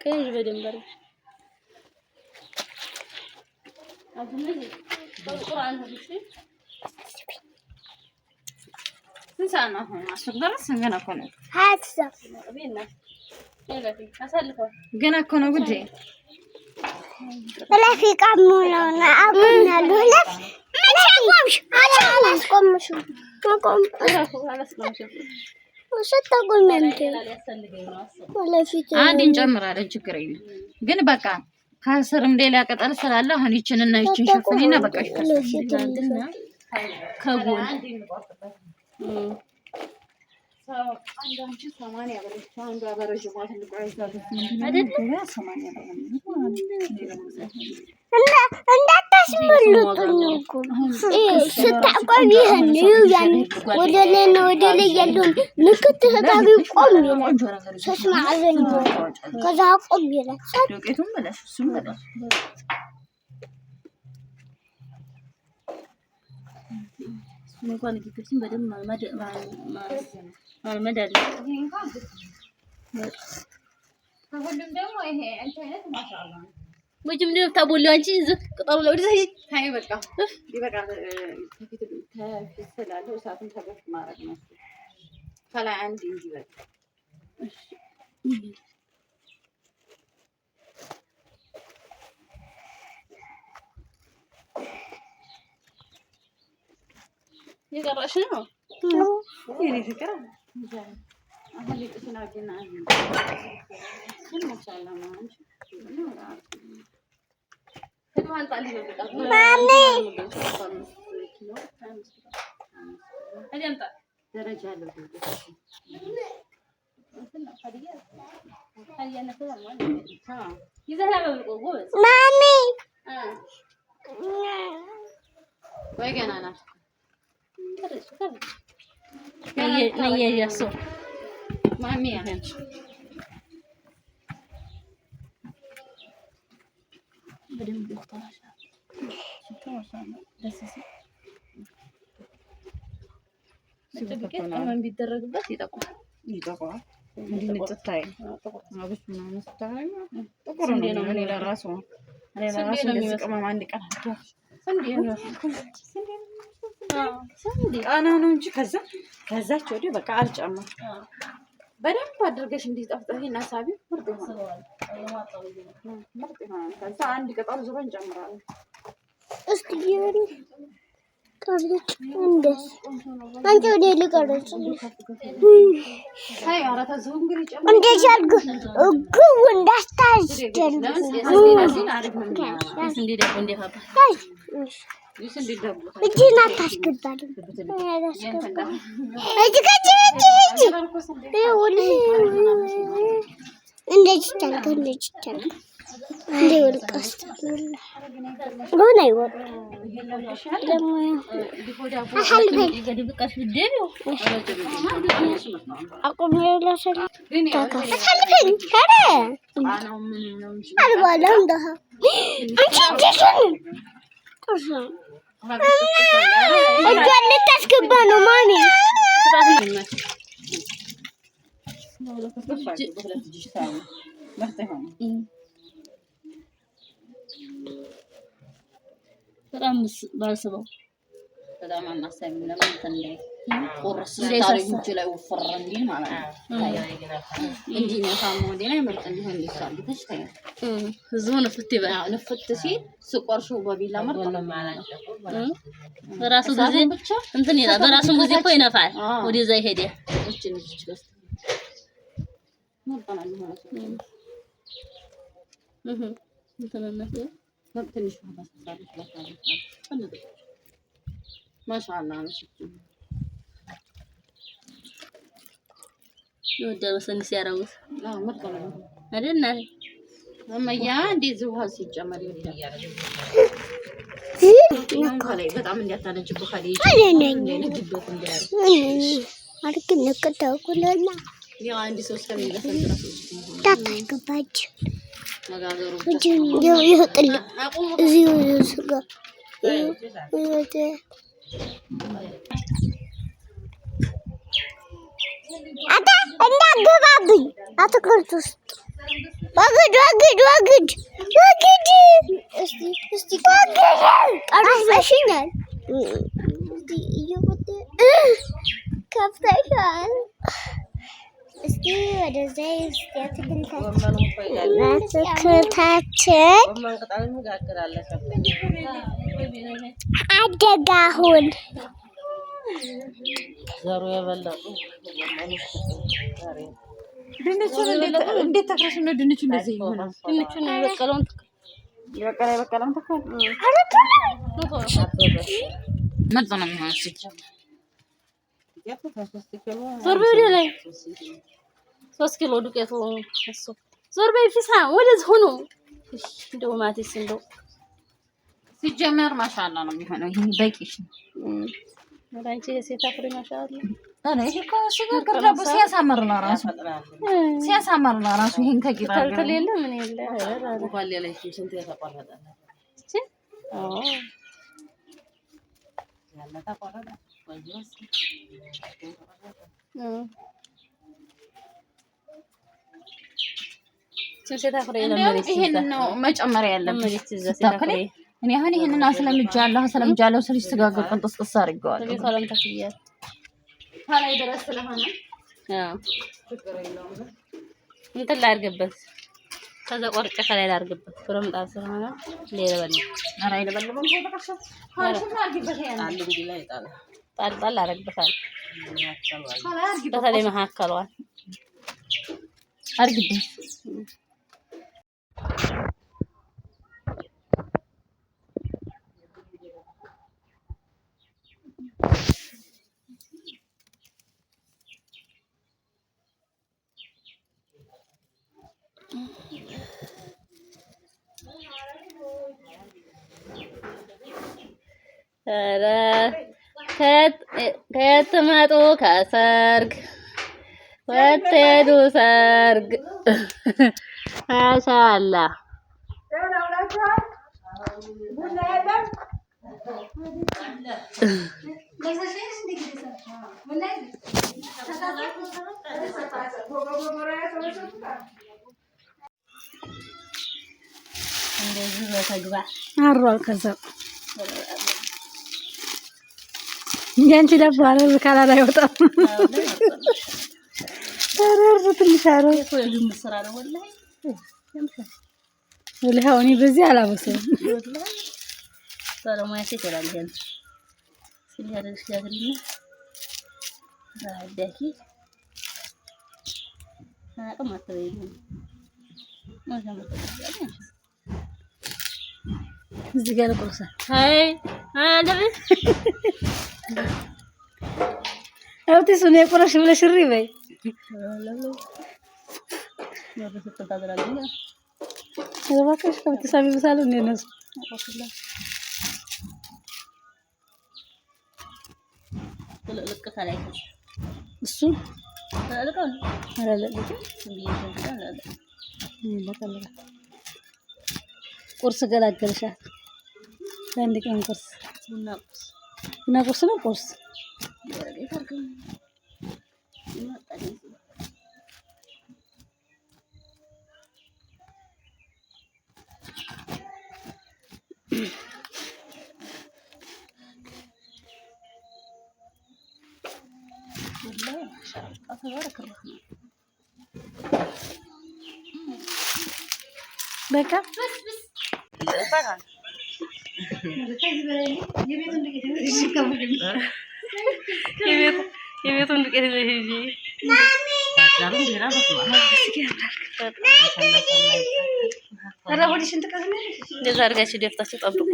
ቀይ በደንበር አሁን ቁርአን ነው እንሳና ሆነ አስፈላጊ ገና እኮ ነው ሀትሳ ቤና ገና እኮ ነው ጉዴ ለፊ ቀሙና አቡናሉ ለፍ መቼምሽ አላስቆምሽ ቆም አንድ እንጨምራለን ችግር የለም ግን በቃ ከስርም ሌላ ቅጠል ስላለ አሁን ይችንና ይችን ሸፍኔና በቃ ይከተልና ከጎን አንዳንቺ 80 ብር አንዱ አበረጅ ማለት ልቆይዛት አይደለም 80 ብር እንዳታስመልጡኝ እኮ ስታቆም ይሄን ያን ወደ ላይ ያለውን ልክት ተጋቢ ቆም ይላል ሶስት ማዕዘን ከዛ ቆም ይላል ዱቄቱን በላሽ እሱም በላሽ እንኳን ግጥም በደም ማልመዳል ከሁሉም ደግሞ ይሄ አንቺ አይነት ማሻአላ ወጅም ነው ታቦለው አንቺ ዝቅ ቅጠሉ ነው ወደዚህ ታይ በቃ ይበቃ ተፈስላለው እሳቱን ተገፍ ማድረግ ነው ከላይ አንድ እንጂ በቃ ይቀራሽ ነው የኔ ፍቅር አሁን ልጥስናገና ምን ማሻአላ ነው አንቺ ማሚ አዲያምጣ ደረጃ አለው ማሚ ወይ ገና ናት ነየያሶ ማሚ ያንቺ በደንብ ይወጣላሽ ተወሳለ ደስሲ ስለዚህ ቢደረግበት ይጠቁራል እንድንጥታይ አብሽ ምናምን ስታይ ጥቁር ነው እኔ ለራሱ ለቅመም አንድ ቀን ስንዴ አና ነው እንጂ ከዛች ወዲህ በቃ አልጨመርኩም በደንብ አድርገሽ እንዲጣፍጥልኝ ናሳቢ ምርጥ ይሆናል ምርጥ ይሆናል ከዛ አንድ ቅጠል ዙሪያ እንጨምራለን እስቲ ይወሪ ቀርጽ እንደስ አንቺ ወደ ልቀርጽ አይ አራታ ዙን ግሪ ጨምር እንደሽ አድርጉ እጉ እንዳስታስደል ለምን አሪፍ ነው እንዴ ደግሞ እንዴ ፋባ እጅና ታስገባል እንደዚህ ይቻላል እንደ ወልቀስ ሆነ ይወጥ ደግሞ አልበቃሽ ቢደው አቆም ያለሽ ታካፈልኝ ሄደ አልባለም እንደها አንቺ እንደሽን እጇን ልታስገባ ነው ማሚ በጣም ባልስበው በጣም አናሳይ ለምን ተንላይ ቁርስ ታሪክ ላይ ወፈረ እንዴ ማለት ነው እንዴ ነው ታሞዴ ላይ ምርጥ እንዲሆን ይችላል ተሽታይ ህዝቡን ፍት ይበል ንፍት ሲል ስቆርሹ በቢላ ምርጥ ነው ማለት ነው በራሱ ጊዜ እንትን ይላል በራሱ ጊዜ እኮ ይነፋል ወደዛ ይሄደ እቺን ልጅ ምርጥ ነው ማለት ነው እንተነነፈ ትንሽ ማሻአላ ነው ወደ ወሰን ሲያራውስ ምርጥ ነው አይደል እማያ እንደዚህ ውሃ ሲጨመር ይወዳል ከላይ በጣም እንዲያታነጭው ከላይ እንደልጅበት እንዲያር አርክ ነከታው ኩለና ያው አንድ ሰው ስለሚለፈን ድረስ ታታገባች መጋገሩ ይወጥል እዚህ ስጋ እንዳገባብኝ አትክልት ውስጥ አደጋሁን ዘሩ የበለጡ ድንቹን እንዴት ተክረሽ ነው ድንቹ እንደዚህ ይሆናል? ድንቹን የበቀለውን የበቀለውን ተክል መርጦ ነው የሚሆነው። ዞር በይ ወደ ላይ 3 ኪሎ ዱቄቱ እሱ ዞር በይ ፊሳ ወደዚህ ሆኖ እንደው ማቲስ እንደው ሲጀመር ማሻአላ ነው የሚሆነው። ይሄ በቂሽ ነው። ወዳንቺ የሴት አፍሪ ማሻአላ አለ። ይሄ እኮ ሲጋገር ዳቦ ሲያሳምር ነው ራሱ ሲያሳምር ነው ራሱ። ይሄን ከቂጣ ተልተል የለ ምን የለ እንኳን ሌላ ስንት ያተቆረጠ እሺ አዎ ያለ ተቆረጠ ወይስ ሴት አፍሪ ለምን ይሄን ነው መጨመሪያ ያለበት ሴት አፍሪ እኔ አሁን ይሄንን አስለምጃለሁ ስልሽ ስጋገር ቅንጥስጥስ አድርጌዋለሁ። ቤት አለም ተክያት ታላይ ድረስ ስለሆነ አዎ እንትን ላድርግበት ከዛ ቆርጬ ከላይ ላድርግበት ፍረምጣ ስለሆነ ሌላ ኧረ አይለበልብም። ካልሽማ አድርጊበት ያለ አንድ እንጂ ላይ ጣል ጣል አደርግበታለሁ። በተለይ መሀከሏን አድርጊበት። ኧረ ከየት መጡ ከሰርግ ወተዱ ሰርግ ማሻአላ እንደዚህ በተግባር አሯል። ከዛ ያንቺ ዳቦ አረር ካላላ አይወጣም። አረር ትንሽ አረር ወላሂ አሁን በዚህ አላበሰውም። ባለሙያ ሴት ይላል ይሄን ሲያደርግ ያድርግና ዳኪ አቀማት ነው እዚህ ጋር ቆርሳ አይ አለበ አውቲ ሱኔ ቆረሽ ብለሽ እሪ በይ እባክሽ ከብትሳቢ ብሳሉ እንደነሱ ልቅ ከላይ እሱ ታልቀው አላለቀ ቁርስ ገላገልሻል። አንድ ቀን ቁርስ እና ቁርስ ነው ቁርስ በቃ የቤቱን ዱቄት ይዘሽ እንደዛ አድርጋችሁ ደፍታችሁ ጠብቁ።